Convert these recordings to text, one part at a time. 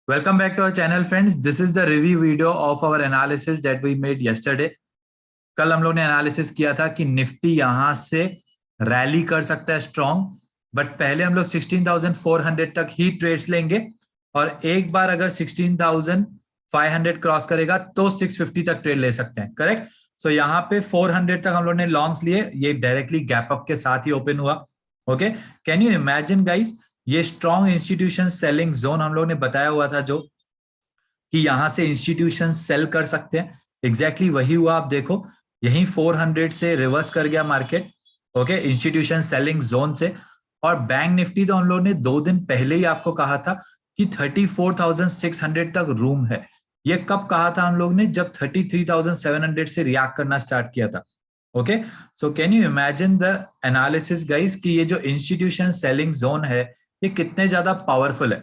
Welcome back to our channel, friends. This is the review video of our analysis that we made yesterday. कल हम लोग ने analysis किया था कि निफ्टी यहां से रैली कर सकता है स्ट्रॉन्ग, बट पहले हम लोग 16,400 तक ही ट्रेड्स लेंगे और एक बार अगर 16,500 क्रॉस करेगा तो 650 तक ट्रेड ले सकते हैं। करेक्ट। सो यहाँ पे 400 तक हम लोग ने लॉन्ग्स लिए, ये डायरेक्टली गैप अप के साथ ही ओपन हुआ। Okay, can you imagine guys, ये स्ट्रॉन्ग इंस्टीट्यूशन सेलिंग जोन हम लोग ने बताया हुआ था जो कि यहां से इंस्टीट्यूशन सेल कर सकते हैं, एग्जैक्टली वही हुआ। आप देखो यही 400 से रिवर्स कर गया market, okay, institution selling zone से। और बैंक निफ्टी तो हम लोग ने 2 दिन पहले ही आपको कहा था कि 34,600 तक रूम है। ये कब कहा था हम लोग ने? जब 33,700 से रिएक्ट करना स्टार्ट किया था। Okay, so can you imagine the analysis guys कि ये जो इंस्टीट्यूशन सेलिंग जोन है ये कितने ज्यादा पावरफुल है।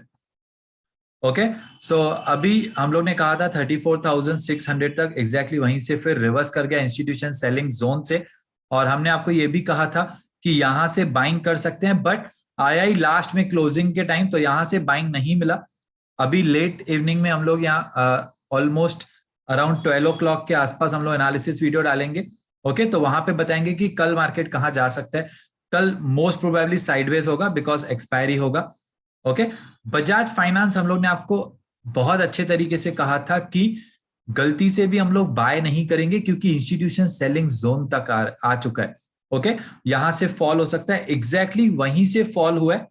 ओके, सो अभी हम लोग ने कहा था 34,600 तक, एग्जैक्टली वहीं से फिर रिवर्स कर गया इंस्टीट्यूशन सेलिंग जोन से। और हमने आपको ये भी कहा था कि यहां से बाइंग कर सकते हैं, बट आया ही लास्ट में क्लोजिंग के टाइम, तो यहां से बाइंग नहीं मिला। अभी लेट इवनिंग में हम लोग यहाँ ऑलमोस्ट अराउंड 12 o'clock के आसपास हम लोग एनालिसिस वीडियो डालेंगे। ओके, तो वहां पे बताएंगे कि कल मार्केट कहाँ जा सकता है। कल मोस्ट प्रोबेबली साइडवेज होगा बिकॉज एक्सपायरी होगा। ओके, बजाज फाइनेंस हम लोग ने आपको बहुत अच्छे तरीके से कहा था कि गलती से भी हम लोग बाय नहीं करेंगे क्योंकि इंस्टीट्यूशन सेलिंग जोन तक आ चुका है। ओके, यहां से फॉल हो सकता है, एग्जैक्टली वहीं से फॉल हुआ है।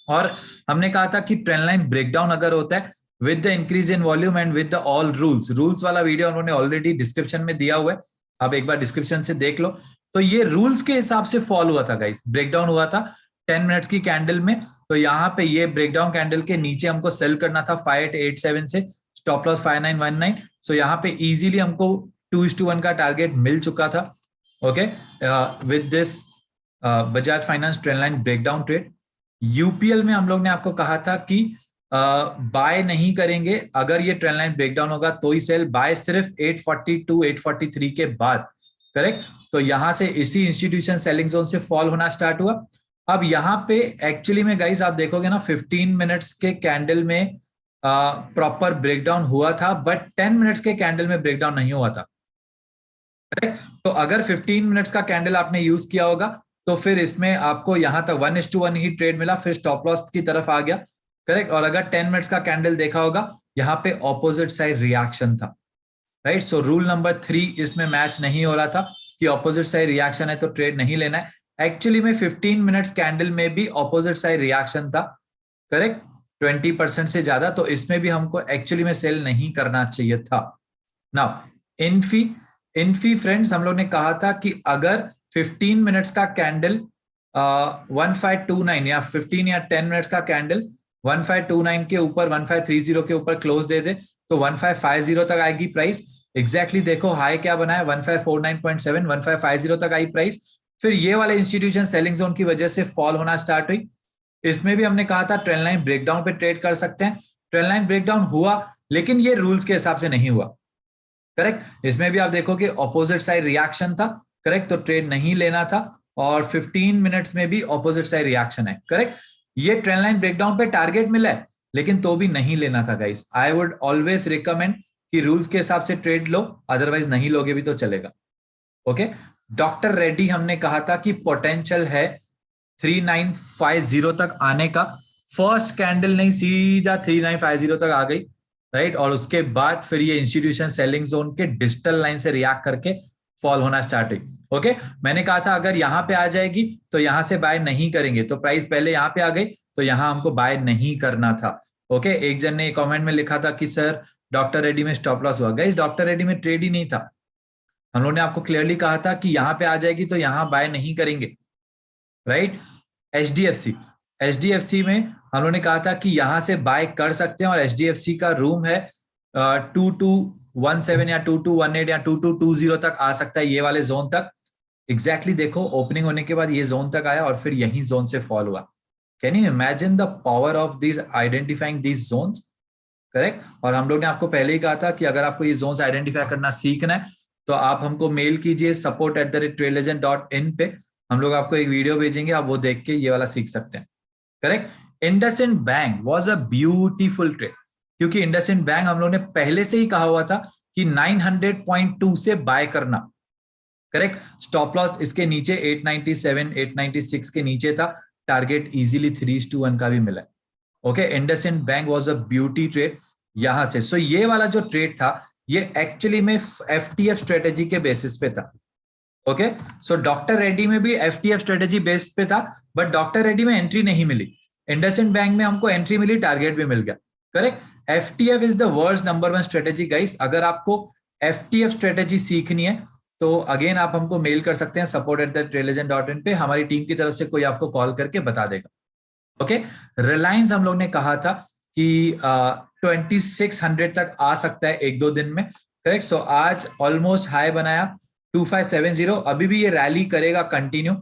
और हमने कहा था कि ट्रेंड लाइन ब्रेकडाउन अगर होता है with the increase in volume and with the all rules वाला वीडियो उन्होंने ऑलरेडी डिस्क्रिप्शन में दिया हुआ है, आप एक बार डिस्क्रिप्शन से देख लो। तो ये रूल्स के हिसाब से फॉल हुआ था गाइस, ब्रेकडाउन हुआ था 10 मिनट्स की कैंडल में। तो यहाँ पे ये ब्रेकडाउन कैंडल के नीचे हमको सेल करना था 5887 से, स्टॉप लॉस 5919। सो यहाँ पे इजीली हमको 2:1 का टारगेट मिल चुका था। Okay, with this Bajaj finance trend line breakdown trade. UPL में हम लोग ने आपको कहा था कि बाय नहीं करेंगे, अगर ये ट्रेंड लाइन ब्रेकडाउन होगा तो ही सेल, बाय सिर्फ 842 843 के बाद। करेक्ट, तो यहां से इसी इंस्टीट्यूशन सेलिंग जोन से फॉल होना स्टार्ट हुआ। अब यहाँ पे एक्चुअली में गाइस आप देखोगे ना 15 मिनट्स के कैंडल में प्रॉपर ब्रेकडाउन हुआ था, बट 10 मिनट्स के कैंडल में ब्रेकडाउन नहीं हुआ था। करेक्ट, तो अगर 15 मिनट्स का कैंडल आपने यूज किया होगा तो फिर इसमें आपको यहां तक 1:1 ही ट्रेड मिला, फिर स्टॉप लॉस की तरफ आ गया। करेक्ट, और अगर 10 मिनट्स का कैंडल देखा होगा यहाँ पे ऑपोजिट साइड रिएक्शन था। राइट, सो रूल नंबर 3 इसमें मैच नहीं हो रहा था कि ऑपोजिट साइड रिएक्शन है तो ट्रेड नहीं लेना है। एक्चुअली में 15 मिनट्स कैंडल में भी ऑपोजिट साइड रिएक्शन था। करेक्ट, 20% से ज्यादा, तो इसमें भी हमको एक्चुअली में सेल नहीं करना चाहिए था। नाउ इनफी फ्रेंड्स, हम लोग ने कहा था कि अगर 15 मिनट्स का कैंडल 1529 या 15 या 10 मिनट्स का कैंडल 1529 के ऊपर 1530 के ऊपर क्लोज दे दे तो 1550 तक आएगी प्राइस। एग्जैक्टली देखो हाई क्या बना है 1549.7, 1550 तक आई प्राइस। फिर ये वाले इंस्टीट्यूशन सेलिंग जोन की वजह से फॉल होना स्टार्ट हुई। इसमें भी हमने कहा था ट्रेंड लाइन ब्रेकडाउन पे ट्रेड कर सकते हैं। ट्रेंड लाइन ब्रेकडाउन हुआ लेकिन ये रूल्स के हिसाब से नहीं हुआ। करेक्ट, इसमें भी आप देखोगे ऑपोजिट साइड रिएक्शन था। करेक्ट, तो ट्रेड नहीं लेना था। और 15 मिनट्स में भी ऑपोजिट साइड रिएक्शन है। करेक्ट, ये ट्रेंड लाइन ब्रेकडाउन पे टारगेट मिला है लेकिन तो भी नहीं लेना था guys. I would always recommend कि रूल्स के हिसाब से ट्रेड लो, अदरवाइज नहीं लोगे भी तो चलेगा। ओके, डॉक्टर रेड्डी हमने कहा था कि पोटेंशियल है 3950 तक आने का। फर्स्ट कैंडल नहीं, सीधा 3950 तक आ गई। राइट, और उसके बाद फिर ये इंस्टीट्यूशन सेलिंग जोन के डिजिटल लाइन से रिएक्ट करके फॉल होना स्टार्ट हुई। ओके, मैंने कहा था अगर यहां पे आ जाएगी तो यहां से बाय नहीं करेंगे, तो प्राइस पहले यहां पे आ गई तो यहां हमको बाय नहीं करना था। ओके, एक जन ने कमेंट में लिखा था कि सर डॉक्टर रेड्डी में स्टॉप लॉस हुआ। गाइस, डॉक्टर रेड्डी में ट्रेड ही नहीं था। हम लोगों ने आपको क्लियरली कहा था कि यहां पे आ जाएगी तो यहां बाय नहीं करेंगे। राइट, एचडीएफसी में हम लोगों ने कहा था कि यहां से बाय कर सकते हैं और एचडीएफसी का रूम है 2217 या 2218 या 2220 तक आ सकता है, ये वाले जोन तक। एग्जैक्टली देखो ओपनिंग होने के बाद ये जोन तक आया और फिर यही जोन से फॉल हुआ। Can you imagine the power of this identifying these zones. Correct, और हम लोग ने आपको पहले ही कहा था कि अगर आपको ये जोन्स आइडेंटिफाई करना सीखना है तो आप हमको मेल कीजिए support@tradelegend.in पे। हम लोग आपको एक वीडियो भेजेंगे, आप वो देख के ये वाला सीख सकते हैं। Correct, IndusInd bank was a beautiful trade क्योंकि इंडसइंड बैंक हम लोग ने पहले से ही कहा हुआ था कि 900.2 से बाय करना, करेक्ट। स्टॉप लॉस इसके नीचे 897 896 के नीचे था, टारगेट इजीली 3:1 का भी मिला। Okay, IndusInd bank was a beauty trade यहां से। सो ये वाला जो ट्रेड था ये एक्चुअली में एफटीएफ स्ट्रेटेजी के बेसिस पे था। ओके, सो डॉक्टर रेड्डी में भी एफटीएफ स्ट्रेटेजी बेस्ड पे था, बट डॉक्टर रेड्डी में एंट्री नहीं मिली, इंडसइंड बैंक में हमको एंट्री मिली, टारगेट भी मिल गया, correct. FTF is the world number 1 strategy guys. अगर आपको एफटीएफ स्ट्रेटेजी सीखनी है तो अगेन आप हमको मेल कर सकते हैं support@religion.in पे, हमारी टीम की तरफ से कोई आपको कॉल करके बता देगा। ओके, रिलायंस हम लोग ने कहा था कि 2600 तक आ सकता है 1-2 दिन में, करेक्ट। सो आज ऑलमोस्ट हाई बनाया 2570, अभी भी ये रैली करेगा कंटिन्यू,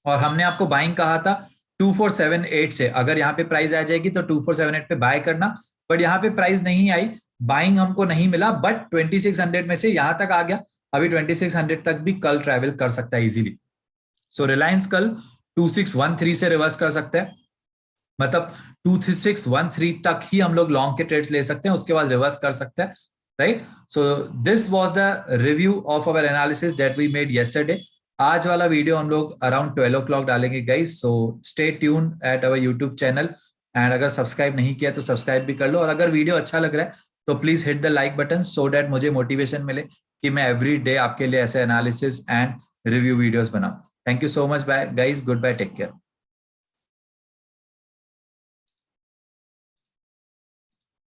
और हमने आपको बाइंग कहा था 2478 से। अगर यहाँ पे प्राइस आ जाएगी तो 2478 पे बाय करना, बट यहाँ पे प्राइस नहीं आई, बाइंग हमको नहीं मिला, बट 2600 में से यहां तक आ गया, अभी 2600 तक भी कल ट्रैवल कर सकता है इजीली। सो रिलायंस कल 2613 से रिवर्स कर सकते हैं, मतलब 2613 तक ही हम लोग लॉन्ग के ट्रेड्स ले सकते हैं, उसके बाद रिवर्स कर सकते हैं, right. So this was the review of our analysis that we made yesterday. आज वाला वीडियो हम लोग अराउंड 12 o'clock डालेंगे guys, so stay tune at our YouTube channel, and अगर सब्सक्राइब नहीं किया तो सब्सक्राइब भी कर लो, और अगर वीडियो अच्छा लग रहा है तो please hit the like button so that मुझे मोटिवेशन मिले कि मैं एवरी डे आपके लिए ऐसे एनालिसिस एंड रिव्यू वीडियोस बनाऊं। Thank you so much, bye guys, goodbye, take care.